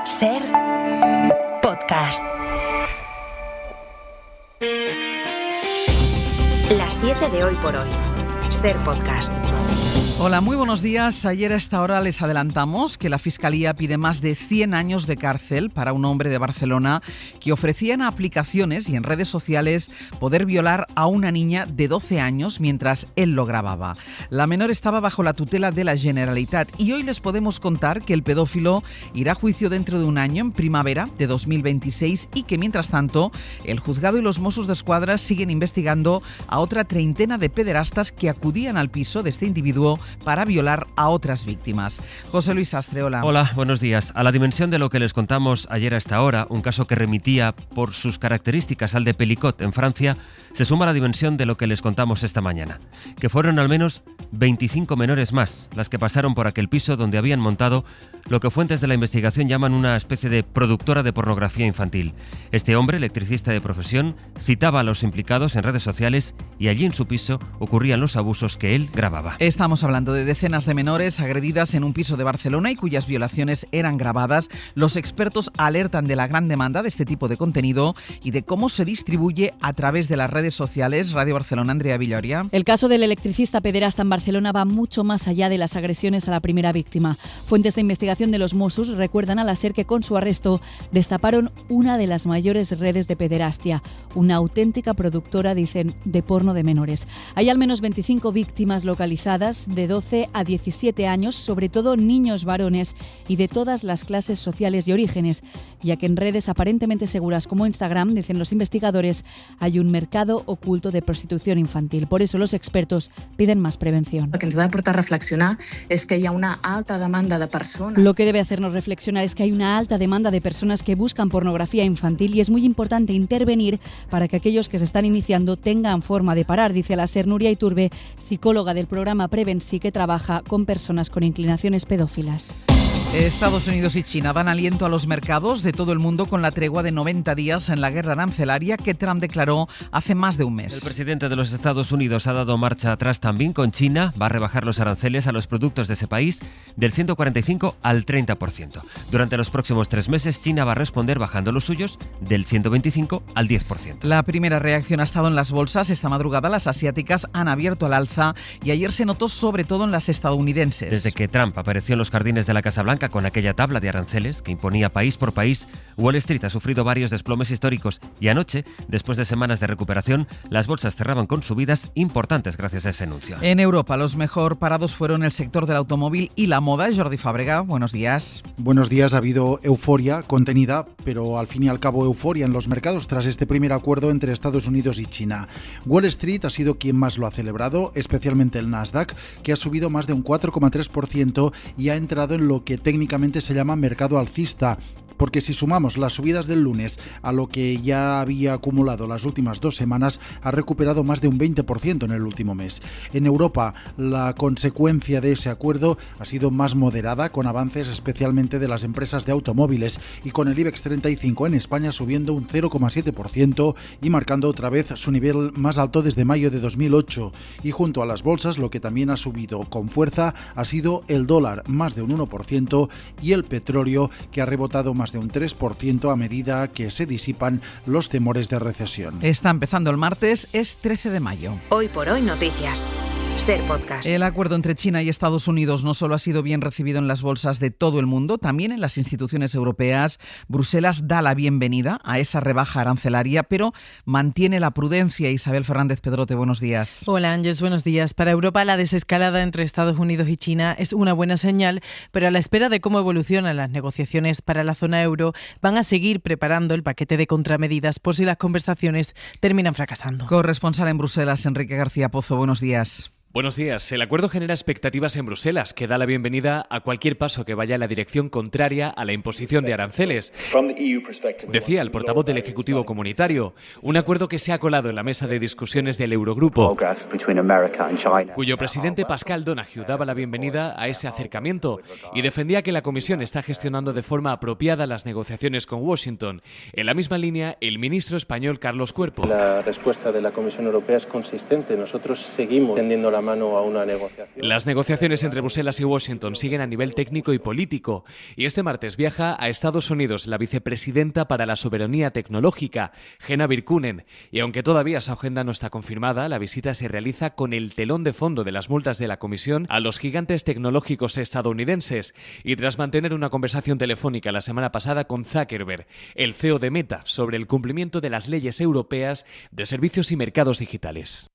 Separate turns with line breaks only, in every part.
Ser podcast. Las 7 de hoy por hoy. Ser podcast.
Hola, muy buenos días. Ayer a esta hora les adelantamos que la Fiscalía pide más de 100 años de cárcel para un hombre de Barcelona que ofrecía en aplicaciones y en redes sociales poder violar a una niña de 12 años mientras él lo grababa. La menor estaba bajo la tutela de la Generalitat y hoy les podemos contar que el pedófilo irá a juicio dentro de un año, en primavera de 2026, y que mientras tanto el juzgado y los Mossos d'Esquadra siguen investigando a otra treintena de pederastas que acudían al piso de este individuo para violar a otras víctimas. José Luis Sastre, hola.
Hola, buenos días. A la dimensión de lo que les contamos ayer a esta hora, un caso que remitía por sus características al de Pelicot en Francia, se suma la dimensión de lo que les contamos esta mañana, que fueron al menos 25 menores más las que pasaron por aquel piso donde habían montado lo que fuentes de la investigación llaman una especie de productora de pornografía infantil. Este hombre, electricista de profesión, citaba a los implicados en redes sociales y allí en su piso ocurrían los abusos que él grababa.
Estamos hablando de decenas de menores agredidas en un piso de Barcelona y cuyas violaciones eran grabadas. Los expertos alertan de la gran demanda de este tipo de contenido y de cómo se distribuye a través de las redes sociales. Radio Barcelona, Andrea Villoria.
El caso del electricista pederasta en Barcelona va mucho más allá de las agresiones a la primera víctima. Fuentes de investigación de los Mossos recuerdan a la SER que con su arresto destaparon una de las mayores redes de pederastia, una auténtica productora, dicen, de porno de menores. Hay al menos 25 víctimas localizadas de 12 a 17 años, sobre todo niños varones y de todas las clases sociales y orígenes, ya que en redes aparentemente seguras como Instagram, dicen los investigadores, hay un mercado oculto de prostitución infantil. Por eso los expertos piden más prevención.
El que ens ha de portar a reflexionar és que hi ha una alta demanda de persones.
Lo que debe hacernos reflexionar es que hay una alta demanda de personas que buscan pornografía infantil y es muy importante intervenir para que aquellos que se están iniciando tengan forma de parar, dice la SER Núria Iturbe, psicóloga del programa Prevensi, que trabaja con personas con inclinaciones pedófilas.
Estados Unidos y China dan aliento a los mercados de todo el mundo con la tregua de 90 días en la guerra arancelaria que Trump declaró hace más de un mes.
El presidente de los Estados Unidos ha dado marcha atrás también con China. Va a rebajar los aranceles a los productos de ese país del 145 al 30%. Durante los próximos 3 meses, China va a responder bajando los suyos del 125 al 10%.
La primera reacción ha estado en las bolsas. Esta madrugada las asiáticas han abierto al alza y ayer se notó sobre todo en las estadounidenses.
Desde que Trump apareció en los jardines de la Casa Blanca con aquella tabla de aranceles que imponía país por país, Wall Street ha sufrido varios desplomes históricos y anoche, después de semanas de recuperación, las bolsas cerraban con subidas importantes gracias a ese anuncio.
En Europa, los mejor parados fueron el sector del automóvil y la moda. Jordi Fàbrega, buenos días.
Buenos días. Ha habido euforia contenida, pero al fin y al cabo euforia en los mercados tras este primer acuerdo entre Estados Unidos y China. Wall Street ha sido quien más lo ha celebrado, especialmente el Nasdaq, que ha subido más de un 4,3% y ha entrado en lo que técnicamente se llama mercado alcista, porque si sumamos las subidas del lunes a lo que ya había acumulado las últimas 2 semanas, ha recuperado más de un 20% en el último mes. En Europa, la consecuencia de ese acuerdo ha sido más moderada, con avances especialmente de las empresas de automóviles y con el IBEX 35 en España subiendo un 0,7% y marcando otra vez su nivel más alto desde mayo de 2008. Y junto a las bolsas, lo que también ha subido con fuerza ha sido el dólar, más de un 1%, y el petróleo, que ha rebotado más de un 3% a medida que se disipan los temores de recesión.
Está empezando el martes, es 13 de mayo.
Hoy por hoy noticias. Ser podcast.
El acuerdo entre China y Estados Unidos no solo ha sido bien recibido en las bolsas de todo el mundo, también en las instituciones europeas. Bruselas da la bienvenida a esa rebaja arancelaria, pero mantiene la prudencia. Isabel Fernández Pedrote, buenos días.
Hola Ángeles, buenos días. Para Europa la desescalada entre Estados Unidos y China es una buena señal, pero a la espera de cómo evolucionan las negociaciones para la zona euro, van a seguir preparando el paquete de contramedidas por si las conversaciones terminan fracasando.
Corresponsal en Bruselas, Enrique García Pozo, buenos días.
Buenos días. El acuerdo genera expectativas en Bruselas, que da la bienvenida a cualquier paso que vaya en la dirección contraria a la imposición de aranceles. Decía el portavoz del Ejecutivo Comunitario, un acuerdo que se ha colado en la mesa de discusiones del Eurogrupo, cuyo presidente Pascal Donoghue daba la bienvenida a ese acercamiento y defendía que la Comisión está gestionando de forma apropiada las negociaciones con Washington. En la misma línea, el ministro español Carlos Cuerpo.
La respuesta de la Comisión Europea es consistente. Nosotros seguimos tendiendo la mano a una negociación.
Las negociaciones entre Bruselas y Washington siguen a nivel técnico y político. Y este martes viaja a Estados Unidos la vicepresidenta para la soberanía tecnológica, Henna Virkkunen. Y aunque todavía su agenda no está confirmada, la visita se realiza con el telón de fondo de las multas de la Comisión a los gigantes tecnológicos estadounidenses. Y tras mantener una conversación telefónica la semana pasada con Zuckerberg, el CEO de Meta, sobre el cumplimiento de las leyes europeas de servicios y mercados digitales.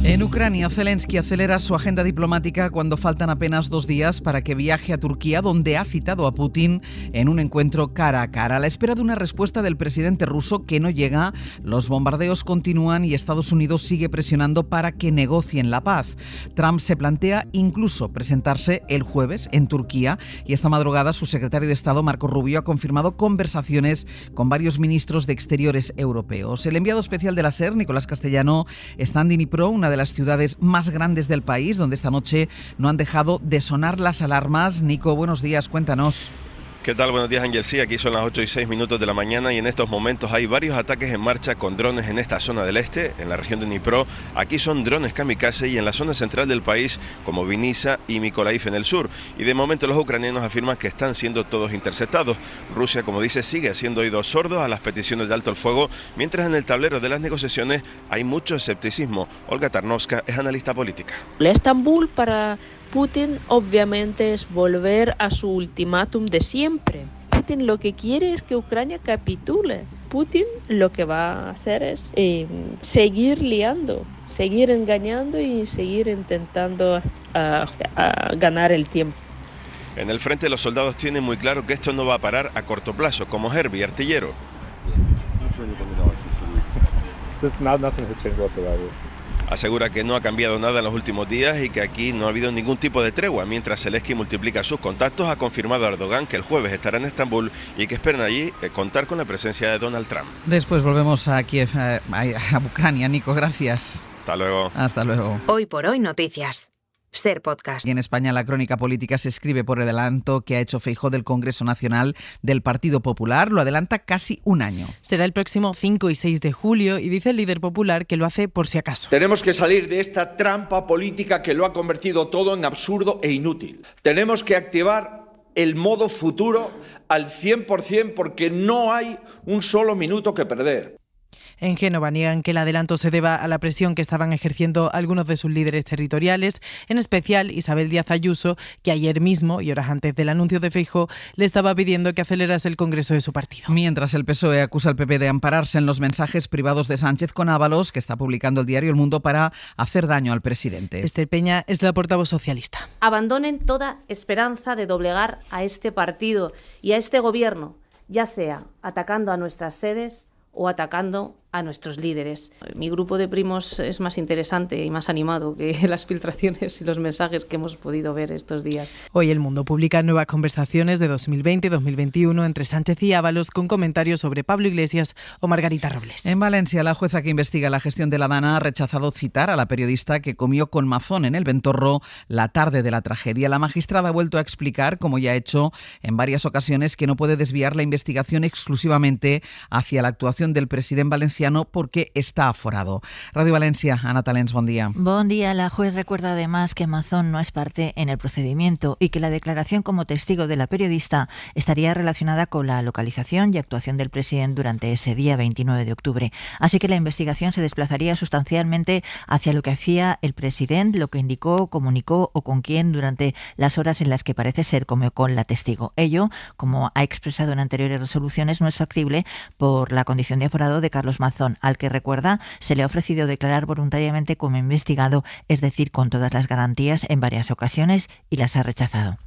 En Ucrania, Zelensky acelera su agenda diplomática cuando faltan apenas 2 días para que viaje a Turquía, donde ha citado a Putin en un encuentro cara a cara. A la espera de una respuesta del presidente ruso que no llega, los bombardeos continúan y Estados Unidos sigue presionando para que negocien la paz. Trump se plantea incluso presentarse el jueves en Turquía y esta madrugada su secretario de Estado, Marco Rubio, ha confirmado conversaciones con varios ministros de Exteriores europeos. El enviado especial de la SER, Nicolás Castellano, está en Dnipro, una de las ciudades más grandes del país, donde esta noche no han dejado de sonar las alarmas. Nico, buenos días, cuéntanos.
¿Qué tal? Buenos días, Ángel. Sí, aquí son las 8:06 de la mañana y en estos momentos hay varios ataques en marcha con drones en esta zona del este, en la región de Dnipro. Aquí son drones kamikaze y en la zona central del país, como Vinnytsia y Mykolaiv en el sur. Y de momento los ucranianos afirman que están siendo todos interceptados. Rusia, como dice, sigue haciendo oídos sordos a las peticiones de alto el fuego, mientras en el tablero de las negociaciones hay mucho escepticismo. Olga Tarnowska es analista política.
Estambul para Putin obviamente es volver a su ultimátum de siempre. Putin lo que quiere es que Ucrania capitule. Putin lo que va a hacer es seguir liando, seguir engañando y seguir intentando ganar el tiempo.
En el frente los soldados tienen muy claro que esto no va a parar a corto plazo, como Herbie, artillero. Asegura que no ha cambiado nada en los últimos días y que aquí no ha habido ningún tipo de tregua, mientras Zelensky multiplica sus contactos. Ha confirmado a Erdogan que el jueves estará en Estambul y que esperan allí contar con la presencia de Donald Trump.
Después volvemos a Kiev, a Ucrania. Nico, gracias.
Hasta luego.
Hasta luego.
Hoy por hoy, noticias. SER Podcast.
Y en España la crónica política se escribe por el adelanto que ha hecho Feijóo del Congreso Nacional del Partido Popular. Lo adelanta casi un año.
Será el próximo 5 y 6 de julio y dice el líder popular que lo hace por si acaso.
Tenemos que salir de esta trampa política que lo ha convertido todo en absurdo e inútil. Tenemos que activar el modo futuro al 100% porque no hay un solo minuto que perder.
En Génova niegan que el adelanto se deba a la presión que estaban ejerciendo algunos de sus líderes territoriales, en especial Isabel Díaz Ayuso, que ayer mismo, y horas antes del anuncio de Feijóo, le estaba pidiendo que acelerase el congreso de su partido.
Mientras el PSOE acusa al PP de ampararse en los mensajes privados de Sánchez con Ábalos, que está publicando el diario El Mundo para hacer daño al presidente.
Esther Peña es la portavoz socialista.
Abandonen toda esperanza de doblegar a este partido y a este gobierno, ya sea atacando a nuestras sedes o atacando a nuestros líderes. Mi grupo de primos es más interesante y más animado que las filtraciones y los mensajes que hemos podido ver estos días.
Hoy El Mundo publica nuevas conversaciones de 2020 y 2021 entre Sánchez y Ábalos con comentarios sobre Pablo Iglesias o Margarita Robles.
En Valencia, la jueza que investiga la gestión de la Dana ha rechazado citar a la periodista que comió con Mazón en el Ventorro la tarde de la tragedia. La magistrada ha vuelto a explicar, como ya ha hecho en varias ocasiones, que no puede desviar la investigación exclusivamente hacia la actuación del presidente valenciano porque está aforado. Radio Valencia, Ana Talens, buen día.
Buen día. La juez recuerda además que Mazón no es parte en el procedimiento y que la declaración como testigo de la periodista estaría relacionada con la localización y actuación del presidente durante ese día 29 de octubre. Así que la investigación se desplazaría sustancialmente hacia lo que hacía el presidente, lo que indicó, comunicó o con quién durante las horas en las que parece ser como con la testigo. Ello, como ha expresado en anteriores resoluciones, no es factible por la condición de aforado de Carlos Mazón, al que, recuerda, se le ha ofrecido declarar voluntariamente como investigado, es decir, con todas las garantías en varias ocasiones, y las ha rechazado.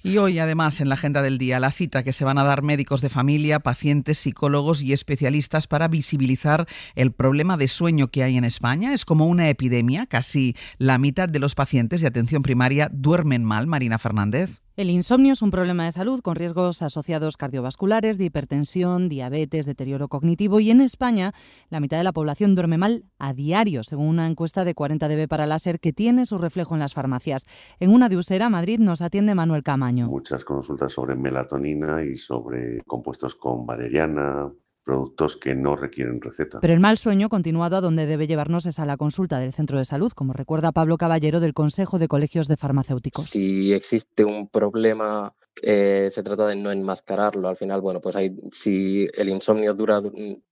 Y hoy, además, en la agenda del día, la cita que se van a dar médicos de familia, pacientes, psicólogos y especialistas para visibilizar el problema de sueño que hay en España. Es como una epidemia. Casi la mitad de los pacientes de atención primaria duermen mal. Marina Fernández.
El insomnio es un problema de salud con riesgos asociados cardiovasculares, de hipertensión, diabetes, deterioro cognitivo, y en España la mitad de la población duerme mal a diario, según una encuesta de 40dB para la SER que tiene su reflejo en las farmacias. En una de Usera, Madrid, nos atiende Manuel Camaño.
Muchas consultas sobre melatonina y sobre compuestos con valeriana,
productos que no requieren receta.
Pero el mal sueño continuado a donde debe llevarnos es a la consulta del centro de salud, como recuerda Pablo Caballero del Consejo de Colegios de Farmacéuticos.
Si existe un problema, se trata de no enmascararlo. Al final, bueno, pues si el insomnio dura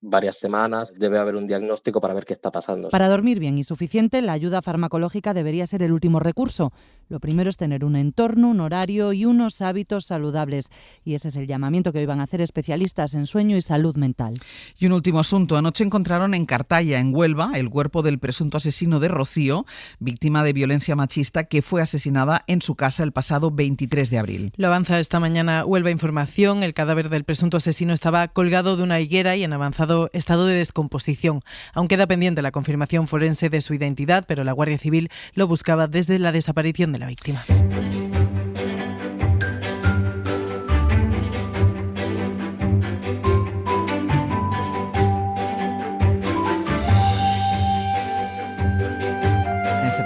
varias semanas, debe haber un diagnóstico para ver qué está pasando.
Para dormir bien y suficiente, la ayuda farmacológica debería ser el último recurso. Lo primero es tener un entorno, un horario y unos hábitos saludables. Y ese es el llamamiento que hoy van a hacer especialistas en sueño y salud mental.
Y un último asunto. Anoche encontraron en Cartaya, en Huelva, el cuerpo del presunto asesino de Rocío, víctima de violencia machista, que fue asesinada en su casa el pasado 23 de abril.
Lo avanza esta mañana Huelva Información. El cadáver del presunto asesino estaba colgado de una higuera y en avanzado estado de descomposición. Aún queda pendiente la confirmación forense de su identidad, pero la Guardia Civil lo buscaba desde la desaparición de la víctima.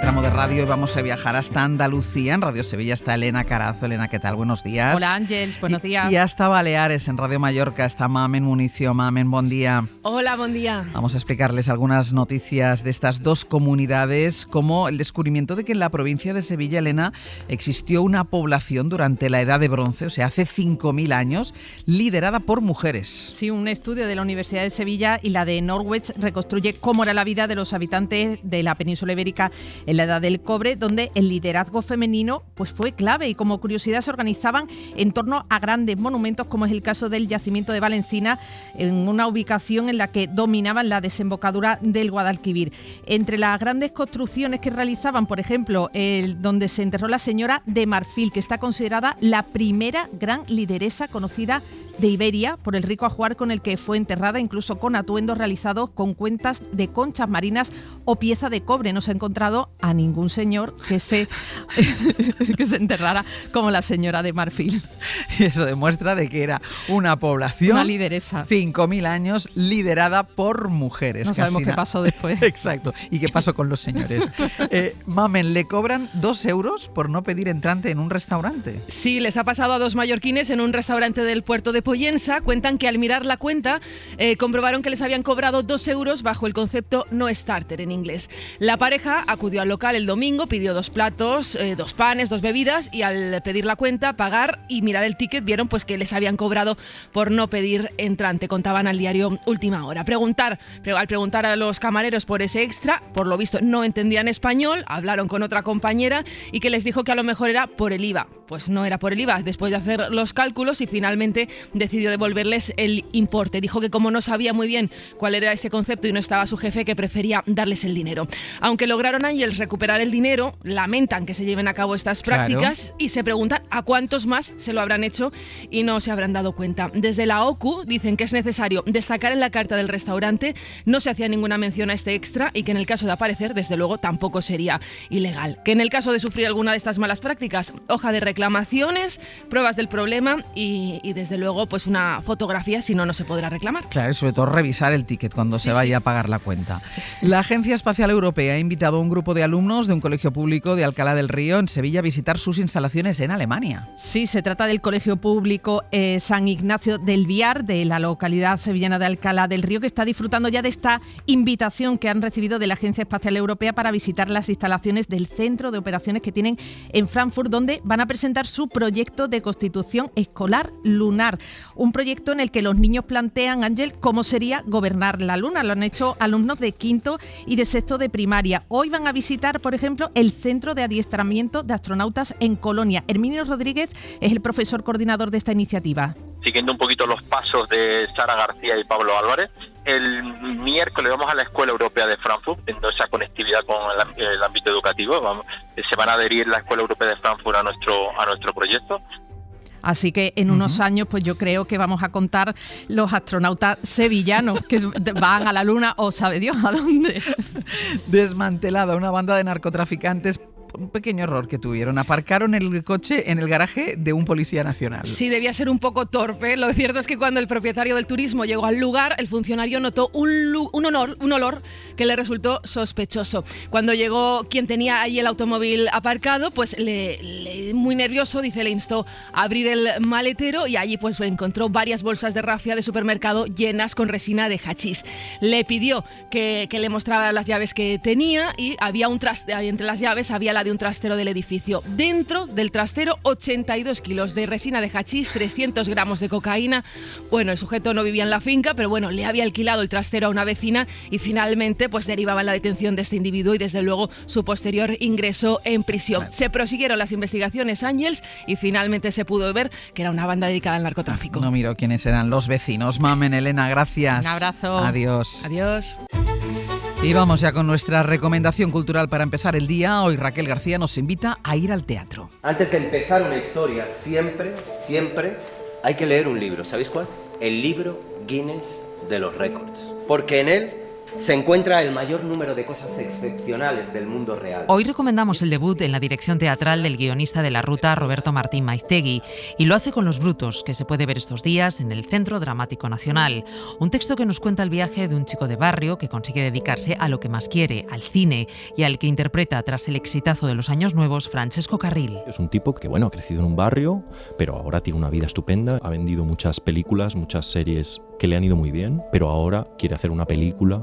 Tramo de radio y vamos a viajar hasta Andalucía. En Radio Sevilla está Elena Carazo. Elena, ¿qué tal? Buenos días.
Hola Ángels, buenos días.
Y hasta Baleares, en Radio Mallorca, está Mamen Municio. Mamen, buen día.
Hola, buen día.
Vamos a explicarles algunas noticias de estas dos comunidades, como el descubrimiento de que en la provincia de Sevilla, Elena, existió una población durante la Edad de Bronce, o sea, hace 5.000 años, liderada por mujeres.
Sí, un estudio de la Universidad de Sevilla y la de Norwich reconstruye cómo era la vida de los habitantes de la península ibérica en la Edad del Cobre, donde el liderazgo femenino pues fue clave y como curiosidad se organizaban en torno a grandes monumentos, como es el caso del yacimiento de Valencina, en una ubicación en la que dominaban la desembocadura del Guadalquivir. Entre las grandes construcciones que realizaban, por ejemplo, donde se enterró la señora de Marfil, que está considerada la primera gran lideresa conocida de Iberia por el rico ajuar con el que fue enterrada, incluso con atuendos realizados con cuentas de conchas marinas o pieza de cobre. No se ha encontrado a ningún señor que se enterrara como la señora de Marfil.
Y eso demuestra de que era una población,
una lideresa,
5.000 años, liderada por mujeres.
No sabemos qué pasó después.
Exacto. ¿Y qué pasó con los señores? Mamen, ¿le cobran 2 euros por no pedir entrante en un restaurante?
Sí, les ha pasado a 2 mallorquines en un restaurante del puerto de Pollensa. Cuentan que al mirar la cuenta comprobaron que les habían cobrado 2 euros bajo el concepto no starter en inglés. La pareja acudió al local el domingo, pidió 2 platos, 2 panes, 2 bebidas y al pedir la cuenta, pagar y mirar el ticket vieron pues que les habían cobrado por no pedir entrante. Contaban al diario Última Hora. Al preguntar a los camareros por ese extra, por lo visto no entendían español, hablaron con otra compañera y que les dijo que a lo mejor era por el IVA. Pues no era por el IVA, después de hacer los cálculos y finalmente decidió devolverles el importe. Dijo que como no sabía muy bien cuál era ese concepto y no estaba su jefe, que prefería darles el dinero. Aunque lograron Ángels recuperar el dinero, lamentan que se lleven a cabo estas prácticas y se preguntan a cuántos más se lo habrán hecho y no se habrán dado cuenta. Desde la OCU dicen que es necesario destacar en la carta del restaurante no se hacía ninguna mención a este extra y que en el caso de aparecer, desde luego, tampoco sería ilegal. Que en el caso de sufrir alguna de estas malas prácticas, hoja de reclamaciones, pruebas del problema y desde luego pues una fotografía, si no, no se podrá reclamar.
Claro, y sobre todo revisar el ticket cuando se vaya a pagar la cuenta. La Agencia Espacial Europea ha invitado a un grupo de alumnos de un colegio público de Alcalá del Río, en Sevilla, a visitar sus instalaciones en Alemania.
Sí, se trata del colegio público San Ignacio del Viar, de la localidad sevillana de Alcalá del Río, que está disfrutando ya de esta invitación que han recibido de la Agencia Espacial Europea para visitar las instalaciones del centro de operaciones que tienen en Frankfurt, donde van a presentar su proyecto de constitución escolar lunar. Un proyecto en el que los niños plantean, Ángel, cómo sería gobernar la Luna. Lo han hecho alumnos de 5º y de 6º de primaria. Hoy van a visitar, por ejemplo, el Centro de Adiestramiento de Astronautas en Colonia. Herminio Rodríguez es el profesor coordinador de esta iniciativa.
Siguiendo un poquito los pasos de Sara García y Pablo Álvarez, el miércoles vamos a la Escuela Europea de Frankfurt, viendo esa conectividad con el ámbito educativo. Se van a adherir la Escuela Europea de Frankfurt a nuestro proyecto.
Así que en unos años, pues yo creo que vamos a contar los astronautas sevillanos que van a la Luna o sabe Dios a dónde.
Desmantelada una banda de narcotraficantes un pequeño error que tuvieron. Aparcaron el coche en el garaje de un policía nacional.
Sí, debía ser un poco torpe. Lo cierto es que cuando el propietario del turismo llegó al lugar, el funcionario notó un olor que le resultó sospechoso. Cuando llegó quien tenía ahí el automóvil aparcado, pues muy nervioso, dice, le instó a abrir el maletero y allí pues encontró varias bolsas de rafia de supermercado llenas con resina de hachís. Le pidió que le mostrara las llaves que tenía y había entre las llaves había la de un trastero del edificio. Dentro del trastero 82 kilos de resina de hachís, 300 gramos de cocaína. Bueno, el sujeto no vivía en la finca, pero bueno, le había alquilado el trastero a una vecina y finalmente pues derivaba en la detención de este individuo y desde luego su posterior ingreso en prisión. Se prosiguieron las investigaciones, Ángels, y finalmente se pudo ver que era una banda dedicada al narcotráfico.
No miro quiénes eran los vecinos. Mamen, Elena, gracias.
Un abrazo.
Adiós.
Adiós.
Y vamos ya con nuestra recomendación cultural para empezar el día. Hoy Raquel García nos invita a ir al teatro.
Antes de empezar una historia, siempre hay que leer un libro. ¿Sabéis cuál? El libro Guinness de los récords. Porque en él se encuentra el mayor número de cosas excepcionales del mundo real.
Hoy recomendamos el debut en la dirección teatral del guionista de La Ruta, Roberto Martín Maiztegui, y lo hace con Los Brutos, que se puede ver estos días en el Centro Dramático Nacional. Un texto que nos cuenta el viaje de un chico de barrio que consigue dedicarse a lo que más quiere, al cine, y al que interpreta tras el exitazo de los años nuevos Francesco Carril.
Es un tipo que, ha crecido en un barrio, pero ahora tiene una vida estupenda, ha vendido muchas películas, muchas series que le han ido muy bien, pero ahora quiere hacer una película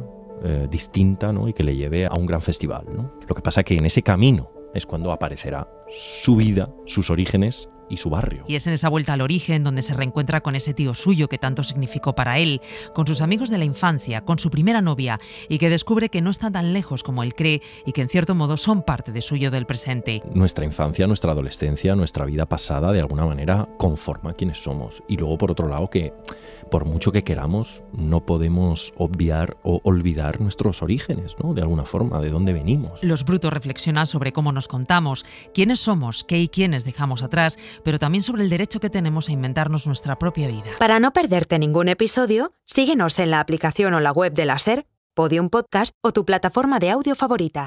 distinta, ¿no? Y que le lleve a un gran festival, ¿no? Lo que pasa es que en ese camino es cuando aparecerá su vida, sus orígenes y su barrio.
Y es en esa vuelta al origen donde se reencuentra con ese tío suyo que tanto significó para él, con sus amigos de la infancia, con su primera novia, y que descubre que no está tan lejos como él cree y que en cierto modo son parte de suyo del presente.
Nuestra infancia, nuestra adolescencia, nuestra vida pasada de alguna manera conforma quienes somos. Y luego por otro lado que por mucho que queramos no podemos obviar o olvidar nuestros orígenes, ¿no? De alguna forma, de dónde venimos.
Los Brutos reflexionan sobre cómo nos contamos, quiénes somos, qué y quiénes dejamos atrás, pero también sobre el derecho que tenemos a inventarnos nuestra propia vida.
Para no perderte ningún episodio, síguenos en la aplicación o la web de la SER, Podium Podcast o tu plataforma de audio favorita.